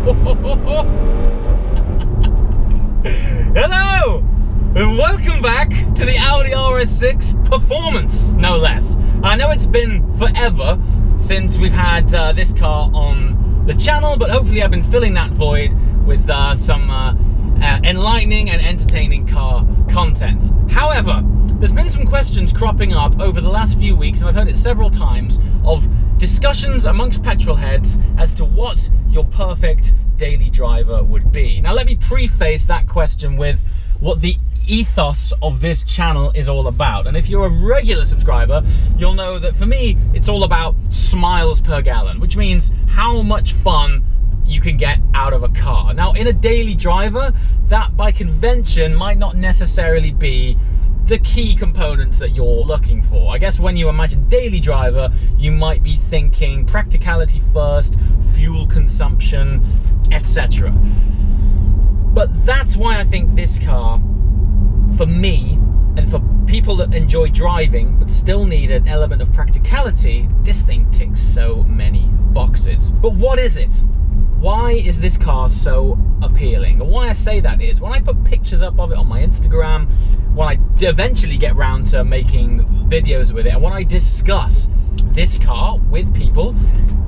Hello, and welcome back to the Audi RS6 Performance, no less. I know it's been forever since we've had this car on the channel, but hopefully I've been filling that void with some enlightening and entertaining car content. However, there's been some questions cropping up over the last few weeks, and I've heard it several times, of discussions amongst petrol heads as to what your perfect daily driver would be. Now let me preface that question with what the ethos of this channel is all about. And if you're a regular subscriber, you'll know that for me, it's all about smiles per gallon, which means how much fun you can get out of a car. Now in a daily driver, that by convention might not necessarily be the key components that you're looking for. I guess when you imagine daily driver, you might be thinking practicality first, fuel consumption, etc. But that's why I think this car, for me, and for people that enjoy driving but still need an element of practicality, this thing ticks so many boxes. But what is it? Why is this car so appealing? And why I say that is, when I put pictures up of it on my Instagram, when I eventually get round to making videos with it, and when I discuss this car with people,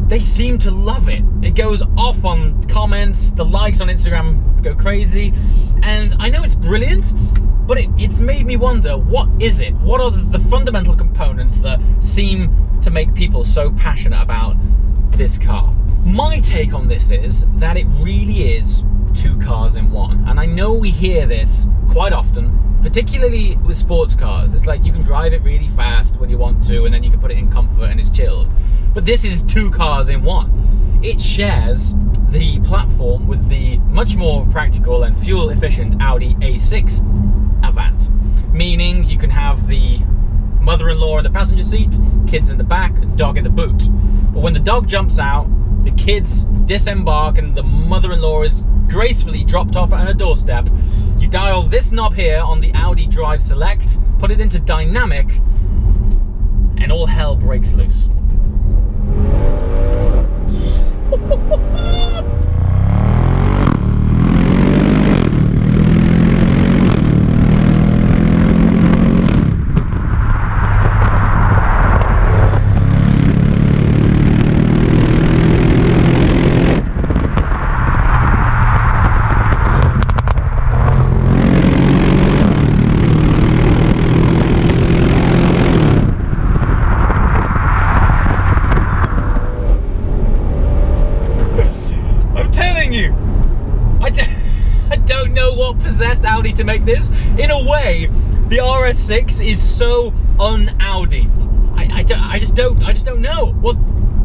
they seem to love it. It goes off on comments, the likes on Instagram go crazy, and I know it's brilliant, but it's made me wonder, what is it? What are the fundamental components that seem to make people so passionate about this car? My take on this is that it really is two cars in one. And I know we hear this quite often, particularly with sports cars. It's like you can drive it really fast when you want to, and then you can put it in comfort and it's chilled. But this is two cars in one. It shares the platform with the much more practical and fuel efficient Audi A6 Avant. Meaning you can have the mother-in-law in the passenger seat, kids in the back, dog in the boot. But when the dog jumps out, the kids disembark and the mother-in-law is gracefully dropped off at her doorstep. You dial this knob here on the Audi Drive Select, put it into dynamic, and all hell breaks loose. I don't know what possessed Audi to make this. In a way, the RS6 is so un-Audi'd. I just don't know what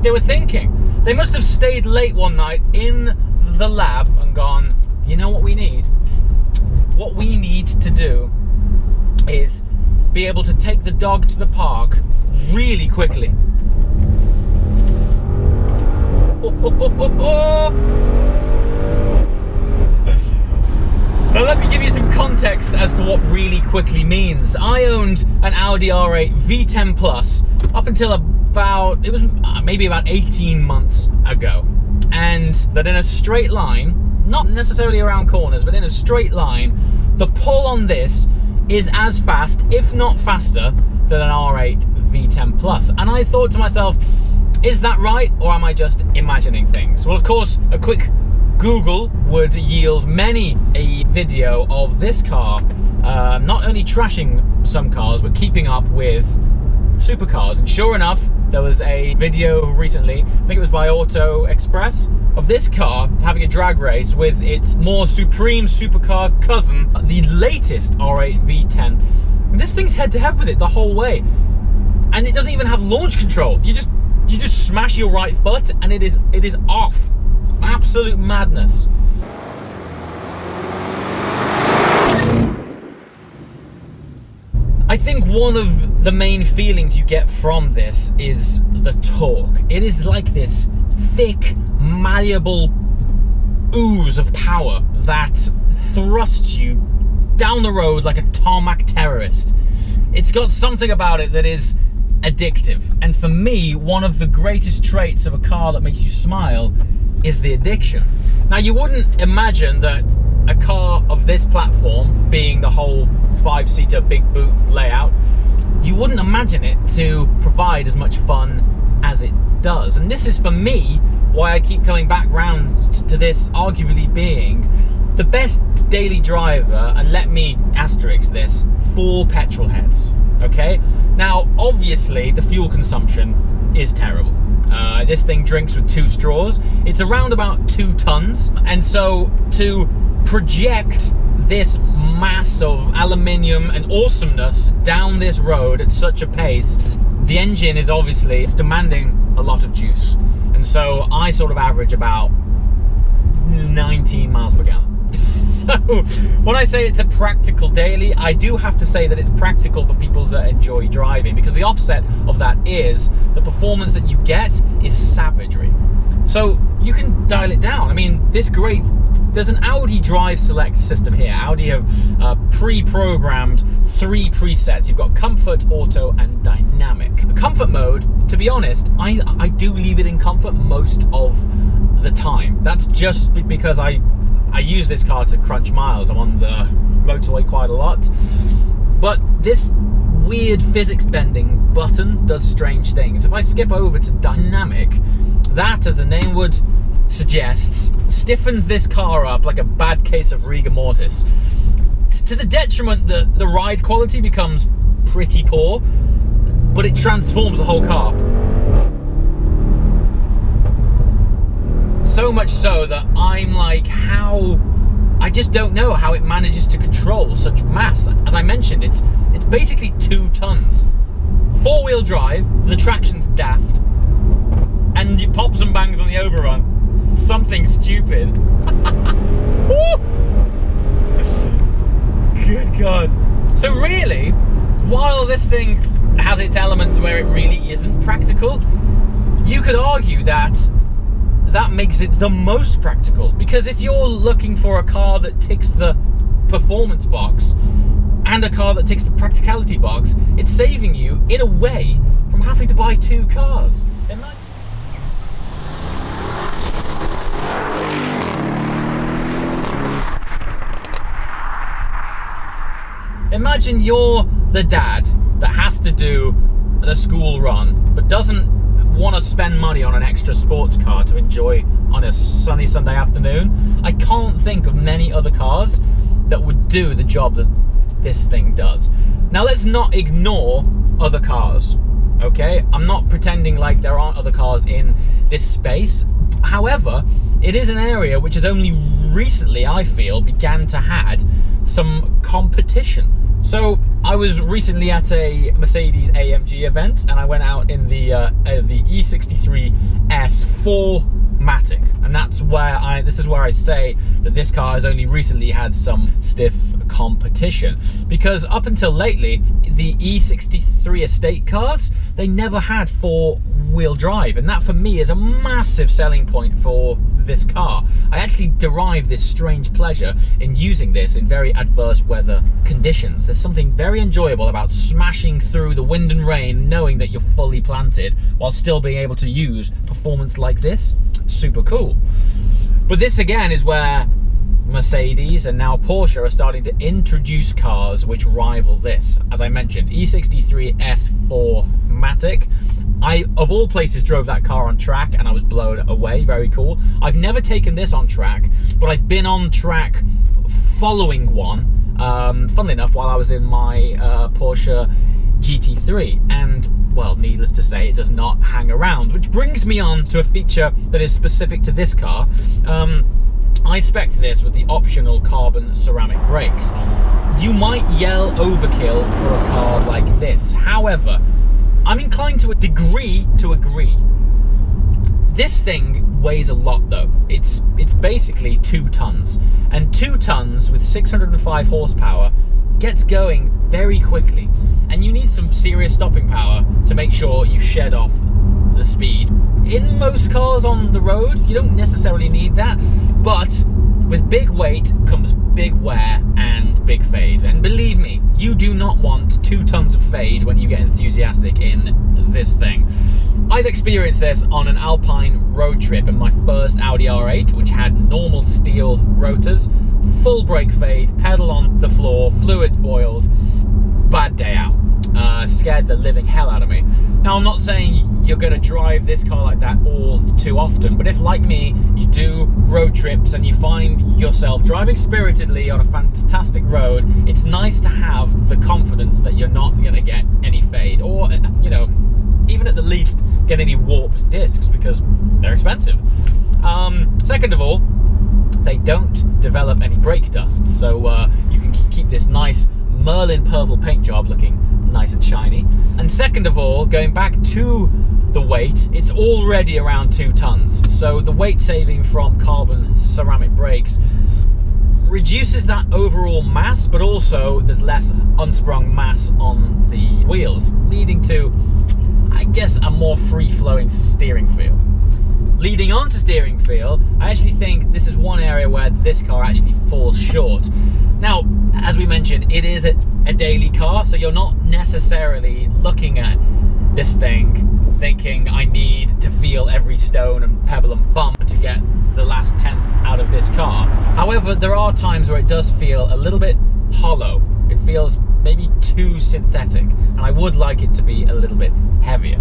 they were thinking. They must have stayed late one night in the lab and gone, you know what we need? What we need to do is be able to take the dog to the park really quickly. Now let me give you some context as to what really quickly means. I owned an Audi R8 V10 Plus up until about, it was maybe about 18 months ago. And that in a straight line, not necessarily around corners, but in a straight line, the pull on this is as fast, if not faster, than an R8 V10 Plus. And I thought to myself, is that right, or am I just imagining things? Well, of course, a quick Google would yield many a video of this car not only trashing some cars, but keeping up with supercars. And sure enough, there was a video recently, I think it was by Auto Express, of this car having a drag race with its more supreme supercar cousin, the latest R8 V10. And this thing's head to head with it the whole way. And it doesn't even have launch control. You just smash your right foot and it is off. It's absolute madness. I think one of the main feelings you get from this is the torque. It is like this thick, malleable ooze of power that thrusts you down the road like a tarmac terrorist. It's got something about it that is addictive. And for me, one of the greatest traits of a car that makes you smile is the addiction. Now, you wouldn't imagine that a car of this platform, being the whole 5-seater big boot layout, you wouldn't imagine it to provide as much fun as it does. And this is, for me, why I keep coming back round to this arguably being the best daily driver, and let me asterisk this, for petrol heads, okay? Now, obviously, the fuel consumption is terrible. This thing drinks with 2 straws. It's around about 2 tons. And so to project this mass of aluminium and awesomeness down this road at such a pace, the engine is obviously, it's demanding a lot of juice. And so I sort of average about 19 miles per gallon. So when I say it's a practical daily, I do have to say that it's practical for people that enjoy driving, because the offset of that is the performance that you get is savagery. So you can dial it down. I mean, there's an Audi Drive Select system here. Audi have pre-programmed 3 presets. You've got Comfort, Auto, and Dynamic. Comfort mode, to be honest, I do leave it in Comfort most of the time. That's just because I use this car to crunch miles. I'm on the motorway quite a lot. But this weird physics bending button does strange things. If I skip over to Dynamic, that, as the name would suggest, stiffens this car up like a bad case of rigor mortis. To the detriment that the ride quality becomes pretty poor, but it transforms the whole car. So much so that I'm like, I just don't know how it manages to control such mass. As I mentioned, it's basically 2 tons. 4-wheel drive, the traction's daft, and it pops and bangs on the overrun. Something stupid. Good God. So really, while this thing has its elements where it really isn't practical, you could argue that makes it the most practical, because if you're looking for a car that ticks the performance box and a car that ticks the practicality box, it's saving you, in a way, from having to buy 2 cars. Imagine you're the dad that has to do the school run but doesn't want to spend money on an extra sports car to enjoy on a sunny Sunday afternoon. I can't think of many other cars that would do the job that this thing does. Now, let's not ignore other cars, okay? I'm not pretending like there aren't other cars in this space. However, it is an area which has only recently, I feel, began to had some competition. So I was recently at a Mercedes AMG event, and I went out in the E63 S4 Matic, and this is where I say that this car has only recently had some stiff competition, because up until lately, the E63 estate cars, they never had 4-wheel drive, and that for me is a massive selling point for this car. I actually derive this strange pleasure in using this in very adverse weather conditions. There's something very enjoyable about smashing through the wind and rain knowing that you're fully planted while still being able to use performance like this. Super cool. But this again is where Mercedes and now Porsche are starting to introduce cars which rival this. As I mentioned, E63 S4 Matic. I, of all places, drove that car on track and I was blown away. Very cool. I've never taken this on track, but I've been on track following one, funnily enough, while I was in my Porsche GT3, and, well, needless to say, it does not hang around, which brings me on to a feature that is specific to this car. I spec'd this with the optional carbon ceramic brakes. You might yell overkill for a car like this. However, I'm inclined to a degree to agree. This thing weighs a lot though. It's basically 2 tons. And 2 tons with 605 horsepower gets going very quickly. And you need some serious stopping power to make sure you shed off the speed. In most cars on the road, you don't necessarily need that, but with big weight comes big wear and big fade. And believe me, you do not want 2 tons of fade when you get enthusiastic in this thing. I've experienced this on an Alpine road road trip in my first Audi R8, which had normal steel rotors, full brake fade, pedal on the floor, fluids boiled, bad day out. Scared the living hell out of me. Now, I'm not saying you're going to drive this car like that all too often, but if, like me, you do road trips and you find yourself driving spiritedly on a fantastic road, it's nice to have the confidence that you're not going to get any fade, or, you know, even at the least get any warped discs, because they're expensive. Second of all, they don't develop any brake dust, so you can keep this nice Merlin purple paint job looking nice and shiny. And second of all, going back to the weight, it's already around 2 tons, so the weight saving from carbon ceramic brakes reduces that overall mass, but also there's less unsprung mass on the wheels, leading to, I guess, a more free-flowing steering feel. Leading on to steering feel, I actually think this is one area where this car actually falls short. Now, as we mentioned, it is a daily car, so you're not necessarily looking at this thing thinking, I need to feel every stone and pebble and bump to get the last tenth out of this car. However, there are times where it does feel a little bit hollow. It feels maybe too synthetic, and I would like it to be a little bit heavier.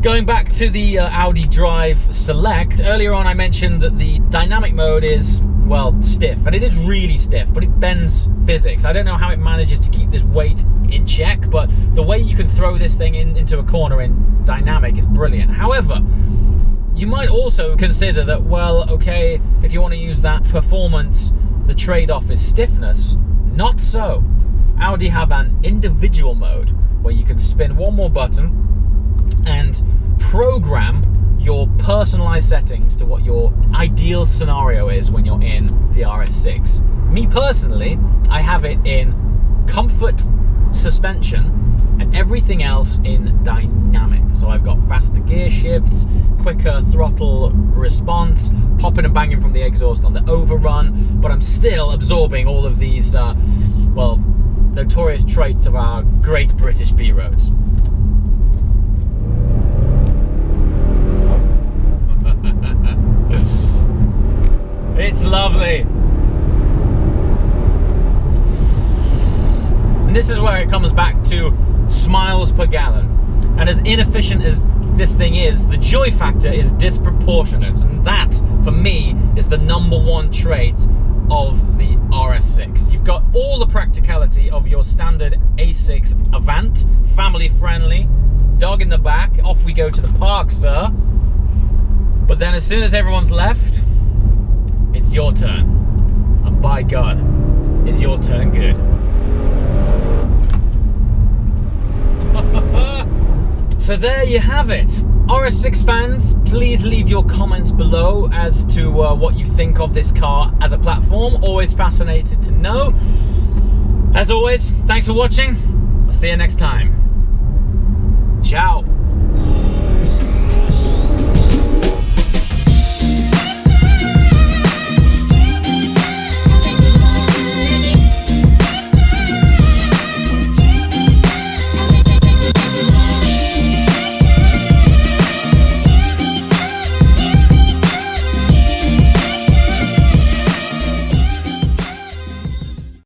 Going back to the Audi Drive Select, earlier on I mentioned that the dynamic mode is, well, stiff, and it is really stiff, but it bends physics. I don't know how it manages to keep this weight in check, but the way you can throw this thing into a corner in dynamic is brilliant. However, you might also consider that, well, okay, if you want to use that performance, the trade-off is stiffness. Not so. Audi have an individual mode where you can spin one more button and program your personalized settings to what your ideal scenario is when you're in the RS6. Me personally, I have it in comfort suspension and everything else in dynamic. So I've got faster gear shifts, quicker throttle response, popping and banging from the exhaust on the overrun, but I'm still absorbing all of these, well, notorious traits of our great British B-roads. It's lovely. And this is where it comes back to smiles per gallon. And as inefficient as this thing is, the joy factor is disproportionate. And that, for me, is the #1 trait of the RS6. You've got all the practicality of your standard A6 Avant, family friendly, dog in the back, off we go to the park, sir. But then as soon as everyone's left, it's your turn. And by God, is your turn good. So there you have it. RS6 fans, please leave your comments below as to what you think of this car as a platform. Always fascinated to know. As always, thanks for watching. I'll see you next time.